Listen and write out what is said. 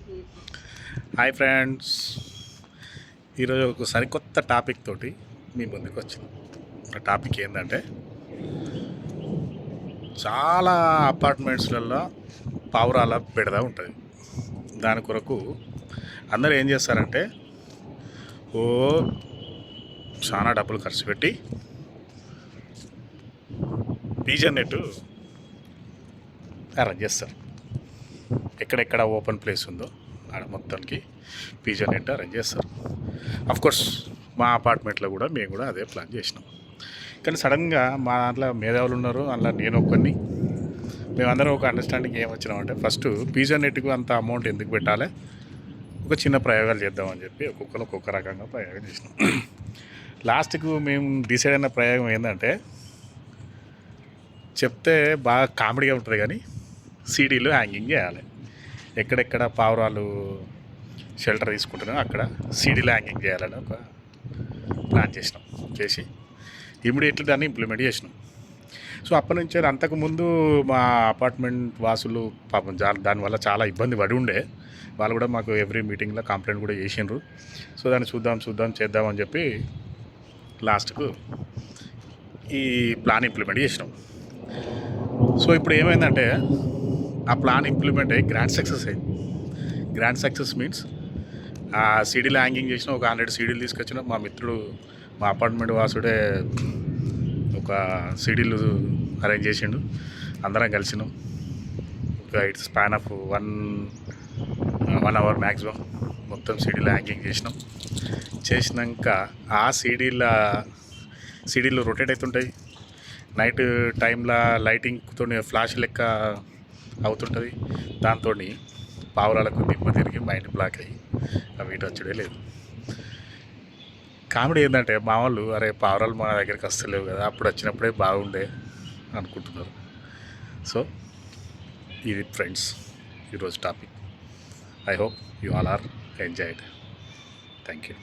Hi friends, ఈరోజు ఒక సరికొత్త టాపిక్ తోటి మీ ముందుకు వచ్చింది. ఆ టాపిక్ ఏంటంటే, చాలా అపార్ట్మెంట్స్లలో పావురాల బెడద ఉంటుంది. దాని కొరకు అందరూ ఏం చేస్తారంటే, ఓ చాలా డబ్బులు ఖర్చు పెట్టి పీజన్ నెట్ అరేంజ్ చేస్తారు. ఎక్కడెక్కడ ఓపెన్ ప్లేస్ ఉందో ఆడ మొత్తానికి పీజన్ నెట్ అరేంజ్ చేస్తారు. కోర్స్ మా అపార్ట్మెంట్లో కూడా మేము కూడా అదే ప్లాన్ చేసినాం. కానీ సడన్గా మా దాంట్లో మేధావులు ఉన్నారు, అందులో నేను ఒక్కరిని. మేమందరం ఒక అండర్స్టాండింగ్ ఏమొచ్చినామంటే, ఫస్ట్ పీజన్ నెట్కు అంత అమౌంట్ ఎందుకు పెట్టాలి, ఒక చిన్న ప్రయోగాలు చేద్దామని చెప్పి ఒక్కొక్కరు ఒక్కొక్క రకంగా ప్రయోగం చేసినాం. లాస్ట్కు మేము డిసైడ్ అయిన ప్రయోగం ఏంటంటే, చెప్తే బాగా కామెడీగా ఉంటుంది కానీ సీడీలు హ్యాంగింగ్ చేయాలి. ఎక్కడెక్కడ పావురాలు షెల్టర్ తీసుకుంటున్నామో అక్కడ సీడీలు హ్యాంగింగ్ చేయాలని ఒక ప్లాన్ చేసి ఇమీడియట్లీ దాన్ని ఇంప్లిమెంట్ చేసినాం. సో అప్పటి నుంచి అంతకుముందు మా అపార్ట్మెంట్ వాసులు పాపం దానివల్ల చాలా ఇబ్బంది పడి ఉండే. వాళ్ళు కూడా మాకు ఎవ్రీ మీటింగ్లో కంప్లైంట్ కూడా చేసిండ్రు. సో దాన్ని చూద్దాం చేద్దామని చెప్పి లాస్ట్కు ఈ ప్లాన్ ఇంప్లిమెంట్ చేసినాం. సో ఇప్పుడు ఏమైందంటే, ఆ ప్లాన్ ఇంప్లిమెంట్ అయ్యి గ్రాండ్ సక్సెస్ అయింది. గ్రాండ్ సక్సెస్ మీన్స్ ఆ సీడీలు హ్యాంగింగ్ చేసిన ఒక 100 సీడీలు తీసుకొచ్చిన మా మిత్రుడు, మా అపార్ట్మెంట్ వాసుడే ఒక సీడీలు అరేంజ్ చేసిండు. అందరం కలిసినాం. ఒక it's span of one hour maximum మొత్తం సీడీలు హ్యాంగింగ్ చేసినాక ఆ సీడీలు రొటేట్ అవుతుంటాయి. నైట్ టైంలో లైటింగ్తో ఫ్లాష్ లెక్క అవుతుంటుంది. దాంతో పావురాలకు దిమ్మ తిరిగి మైండ్ బ్లాక్ అయ్యి అవి ఇటు వచ్చడే లేదు. కామెడీ ఏంటంటే, మా వాళ్ళు అరే పావురాలు మా దగ్గరికి వస్తలేవు కదా, అప్పుడు వచ్చినప్పుడే బాగుండే అనుకుంటున్నారు. సో ఇది ఫ్రెండ్స్ ఈరోజు టాపిక్. I hope you all are enjoyed. Thank you.